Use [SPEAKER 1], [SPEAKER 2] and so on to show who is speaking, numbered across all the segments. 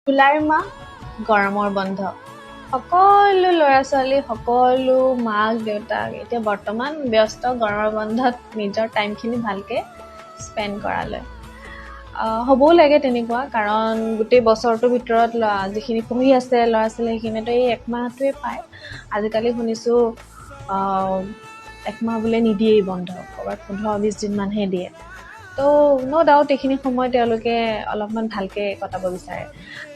[SPEAKER 1] July মাহ গৰমৰ বন্ধ সকলো ল'ৰা ছোৱালী সকলো মাক দেউতাক এতিয়া বৰ্তমান ব্যস্ত গৰমৰ বন্ধত নিজৰ টাইমখিনি ভালকৈ স্পেণ্ড কৰালৈ হ'বও লাগে তেনেকুৱা কাৰণ গোটেই বছৰটোৰ ভিতৰত যিখিনি পঢ়ি আছে ল'ৰা ছোৱালী সেইখিনিতো এই একমাহটোৱে পায় আজিকালি শুনিছোঁ একমাহ বোলে নিদিয়েই বন্ধ ক'ৰবাত 15-20 দিনমানহে দিয়ে তো ন' ডাউট এইখিনি সময় তেওঁলোকে অলপমান ভালকৈ কটাব বিচাৰে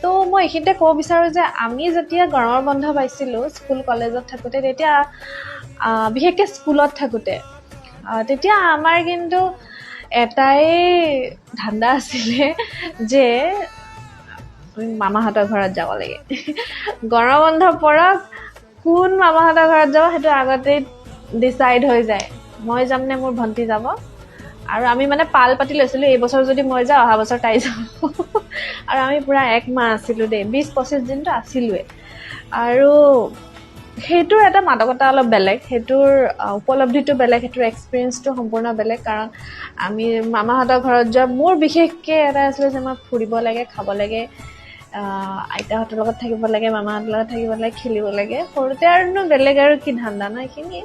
[SPEAKER 1] তো মই এইখিনিতে ক'ব বিচাৰোঁ যে আমি যেতিয়া গৰমৰ বন্ধ পাইছিলোঁ স্কুল কলেজত থাকোঁতে তেতিয়া বিশেষকৈ স্কুলত থাকোঁতে তেতিয়া আমাৰ কিন্তু এটাই ধান্দা আছিলে যে মামাহঁতৰ ঘৰত যাব লাগে গৰমৰ বন্ধ পৰক কোন মামাহঁতৰ ঘৰত যাব সেইটো আগতেই ডিচাইড হৈ যায় মই যাম নে মোৰ ভণ্টি যাব আৰু আমি মানে পাল পাতি লৈছিলোঁ এই বছৰ যদি মই যাওঁ অহা বছৰ তাই যাব আৰু আমি পুৰা এক মাহ আছিলোঁ দেই 20-25 দিনটো আছিলোঁৱে আৰু সেইটোৰ এটা মাদকতা অলপ বেলেগ সেইটোৰ উপলব্ধিটো বেলেগ সেইটোৰ এক্সপিৰিয়েঞ্চটো সম্পূৰ্ণ বেলেগ কাৰণ আমি মামাহঁতৰ ঘৰত যোৱা মোৰ বিশেষকৈ এটা আছিলে যে মই ফুৰিব লাগে খাব লাগে আইতাহঁতৰ লগত থাকিব লাগে মামাহঁতৰ লগত থাকিব লাগে খেলিব লাগে সৰুতে আৰুনো বেলেগ আৰু কি ধান্দা ন এইখিনি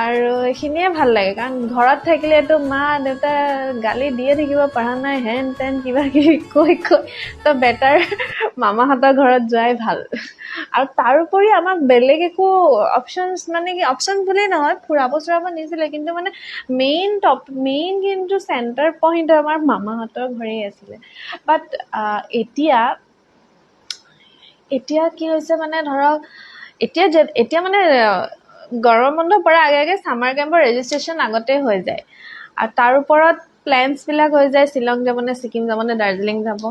[SPEAKER 1] আৰু এইখিনিয়ে ভাল লাগে কাৰণ ঘৰত থাকিলেতো মা দেউতা গালি দিয়ে থাকিব পৰা নাই হেন তেন কিবা কিবি কৈ তো বেটাৰ মামাহঁতৰ ঘৰত যোৱাই ভাল আৰু তাৰোপৰি আমাক বেলেগ একো অপশ্যনছ মানে কি অপশ্যন বুলি নহয় ফুৰাব চুৰাব নিছিলে কিন্তু মানে মেইন কিন্তু চেণ্টাৰ পইণ্ট আমাৰ মামাহঁতৰ ঘৰেই আছিলে বাট এতিয়া কি হৈছে মানে ধৰক এতিয়া মানে গৰম বন্ধ পৰাৰ আগে আগে ছামাৰ কেম্পৰ ৰেজিষ্ট্ৰেশ্যন আগতে হৈ যায় আৰু তাৰ ওপৰত প্লেনছবিলাক হৈ যায় শ্বিলং যাব নে ছিকিম যাব নে দাৰ্জিলিং যাব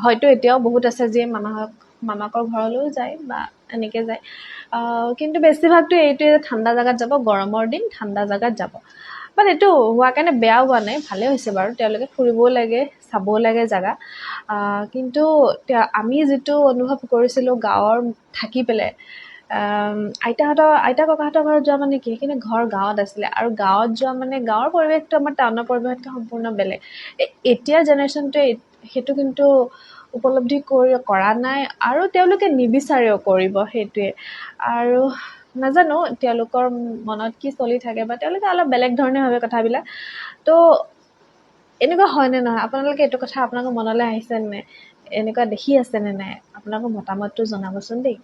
[SPEAKER 1] হয়তো এতিয়াও বহুত আছে যিয়ে মামাকৰ ঘৰলৈও যায় বা এনেকৈ যায় কিন্তু বেছিভাগটো এইটোৱে ঠাণ্ডা জেগাত যাব গৰমৰ দিন ঠাণ্ডা জেগাত যাব বাট এইটো হোৱা কাৰণে বেয়া হোৱা নাই ভালেই হৈছে বাৰু তেওঁলোকে ফুৰিবও লাগে চাবও লাগে জেগা কিন্তু আমি যিটো অনুভৱ কৰিছিলোঁ গাঁৱৰ থাকি পেলাই আইতা ককাহঁতৰ ঘৰত যোৱা মানে কি সেইখিনি ঘৰ গাঁৱত আছিলে আৰু গাঁৱত যোৱা মানে গাঁৱৰ পৰিৱেশটো আমাৰ টাউনৰ পৰিৱেশটো সম্পূৰ্ণ বেলেগ এতিয়া জেনেৰেশ্যনটোৱে সেইটো কিন্তু উপলব্ধি কৰা নাই আৰু তেওঁলোকে নিবিচাৰেও কৰিব সেইটোৱে আৰু নাজানো তেওঁলোকৰ মনত কি চলি থাকে বা তেওঁলোকে অলপ বেলেগ ধৰণে ভাবে কথাবিলাক তো এনেকুৱা হয়নে নহয় আপোনালোকে এইটো কথা আপোনালোকৰ মনলৈ আহিছেনে নাই এনেকুৱা দেখি আছেনে নাই আপোনালোকৰ মতামতটো জনাবচোন দেই